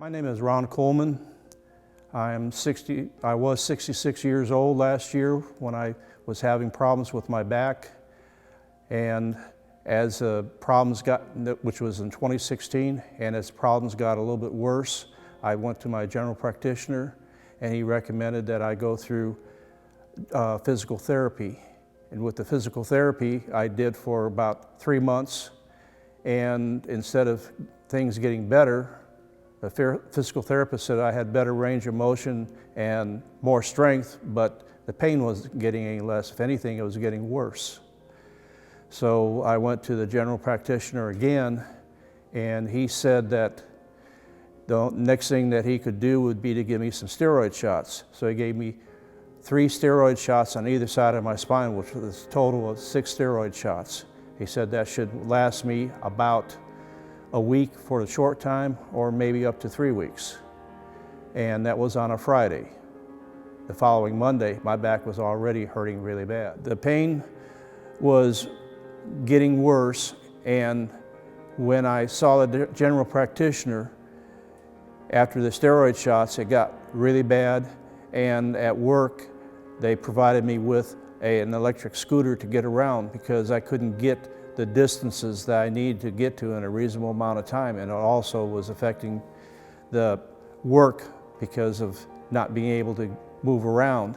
My name is Ron Kuhlman. I was 66 years old last year when I was having problems with my back. And as problems got, which was in 2016, and as problems got a little bit worse, I went to my general practitioner and he recommended that I go through physical therapy. And with the physical therapy, I did for about 3 months. And instead of things getting better, the physical therapist said I had better range of motion and more strength, but the pain wasn't getting any less. If anything, it was getting worse. So I went to the general practitioner again, and he said that the next thing that he could do would be to give me some steroid shots. So he gave me 3 steroid shots on either side of my spine, which was a total of 6 steroid shots. He said that should last me about a week for a short time, or maybe up to 3 weeks. And that was on a Friday. The following Monday, my back was already hurting really bad. The pain was getting worse, and when I saw the general practitioner, after the steroid shots, it got really bad, and at work, they provided me with an electric scooter to get around because I couldn't get the distances that I needed to get to in a reasonable amount of time, and it also was affecting the work because of not being able to move around.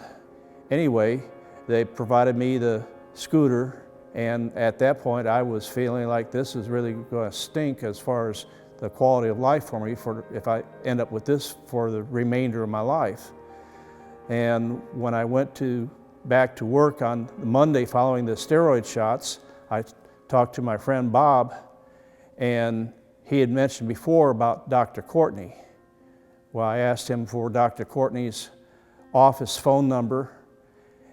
Anyway, they provided me the scooter, and at that point I was feeling like this is really going to stink as far as the quality of life for me if I end up with this for the remainder of my life. And when I went back to work on Monday following the steroid shots, I talked to my friend Bob, and he had mentioned before about Dr. Courtney. Well, I asked him for Dr. Courtney's office phone number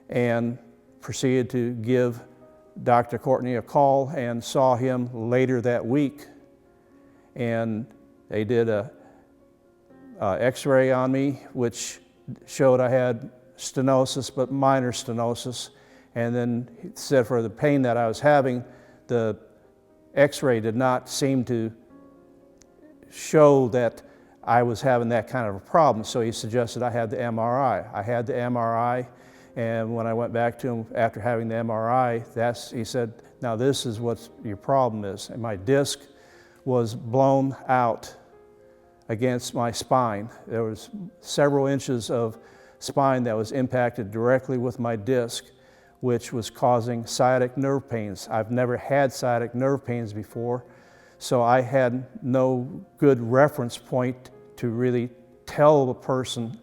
and proceeded to give Dr. Courtney a call and saw him later that week. And they did a x-ray on me, which showed I had stenosis, but minor stenosis. And then he said for the pain that I was having, the x-ray did not seem to show that I was having that kind of a problem. So he suggested I had the MRI. I had the MRI, and when I went back to him after having the MRI, he said, now this is what your problem is. And my disc was blown out against my spine. There was several inches of spine that was impacted directly with my disc, which was causing sciatic nerve pains. I've never had sciatic nerve pains before, so I had no good reference point to really tell the person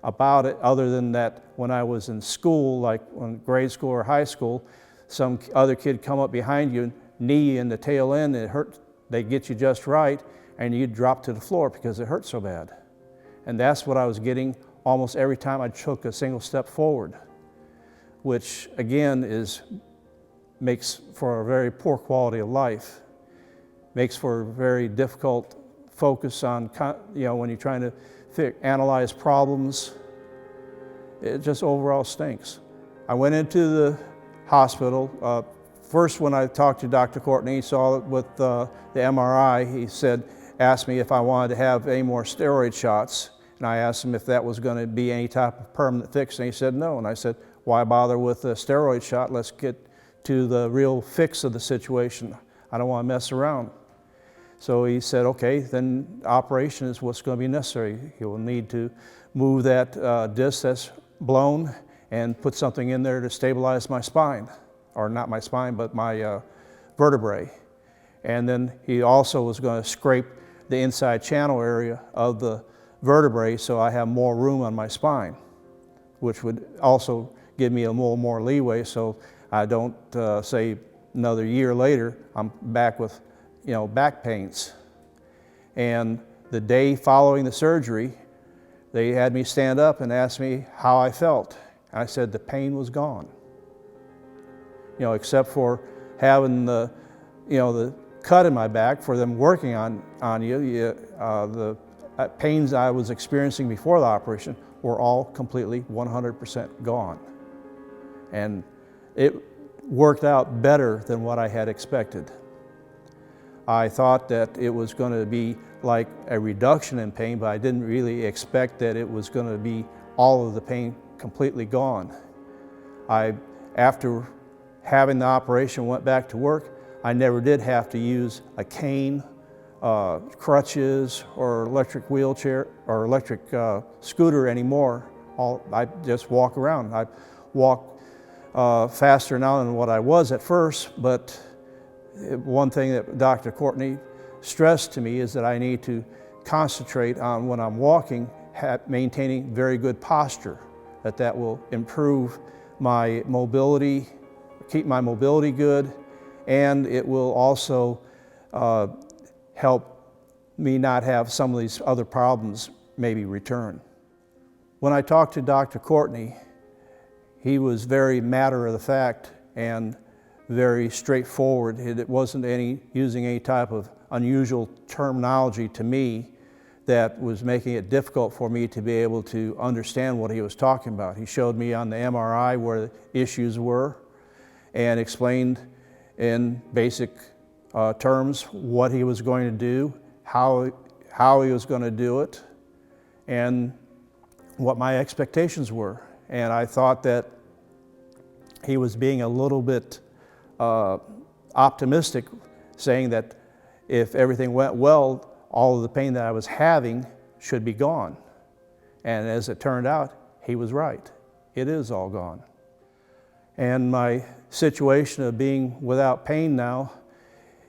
about it, other than that when I was in school, like in grade school or high school, some other kid come up behind you, knee in the tail end, and it hurt. They get you just right, and you drop to the floor because it hurt so bad. And that's what I was getting almost every time I took a single step forward, which again makes for a very poor quality of life, makes for a very difficult focus on, when you're trying to analyze problems. It just overall stinks. I went into the hospital. First, when I talked to Dr. Courtney, he saw it with the MRI, he asked me if I wanted to have any more steroid shots, and I asked him if that was going to be any type of permanent fix, and he said no. And I said, why bother with a steroid shot? Let's get to the real fix of the situation. I don't want to mess around. So he said, okay, then operation is what's going to be necessary. You will need to move that disc that's blown and put something in there to stabilize my spine, or not my spine, but my vertebrae. And then he also was going to scrape the inside channel area of the vertebrae so I have more room on my spine, which would also give me a little more leeway so I don't, say another year later, I'm back with, back pains. And the day following the surgery, they had me stand up and asked me how I felt. And I said the pain was gone. Except for having the cut in my back for them working on you, the pains I was experiencing before the operation were all completely 100% gone. And it worked out better than what I had expected. I thought that it was going to be like a reduction in pain, but I didn't really expect that it was going to be all of the pain completely gone. After having the operation, went back to work. I never did have to use a cane, crutches, or electric wheelchair or electric scooter anymore. I just walk around. I walk faster now than what I was at first, but one thing that Dr. Courtney stressed to me is that I need to concentrate on, when I'm walking, maintaining very good posture, that will improve my mobility, keep my mobility good, and it will also help me not have some of these other problems maybe return. When I talked to Dr. Courtney, he was very matter of the fact and very straightforward. It wasn't using any type of unusual terminology to me that was making it difficult for me to be able to understand what he was talking about. He showed me on the MRI where the issues were and explained in basic terms what he was going to do, how he was going to do it, and what my expectations were. And I thought that he was being a little bit optimistic, saying that if everything went well, all of the pain that I was having should be gone. And as it turned out, he was right. It is all gone. And my situation of being without pain now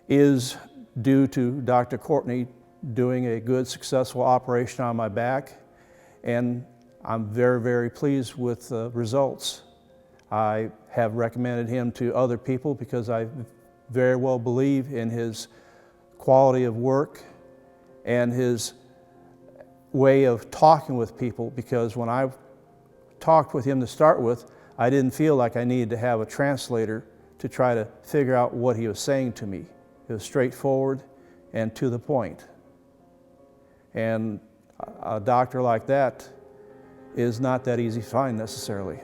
is due to Dr. Courtney doing a good, successful operation on my back, and I'm very, very pleased with the results. I have recommended him to other people because I very well believe in his quality of work and his way of talking with people, because when I talked with him to start with, I didn't feel like I needed to have a translator to try to figure out what he was saying to me. It was straightforward and to the point. And a doctor like that is not that easy to find necessarily.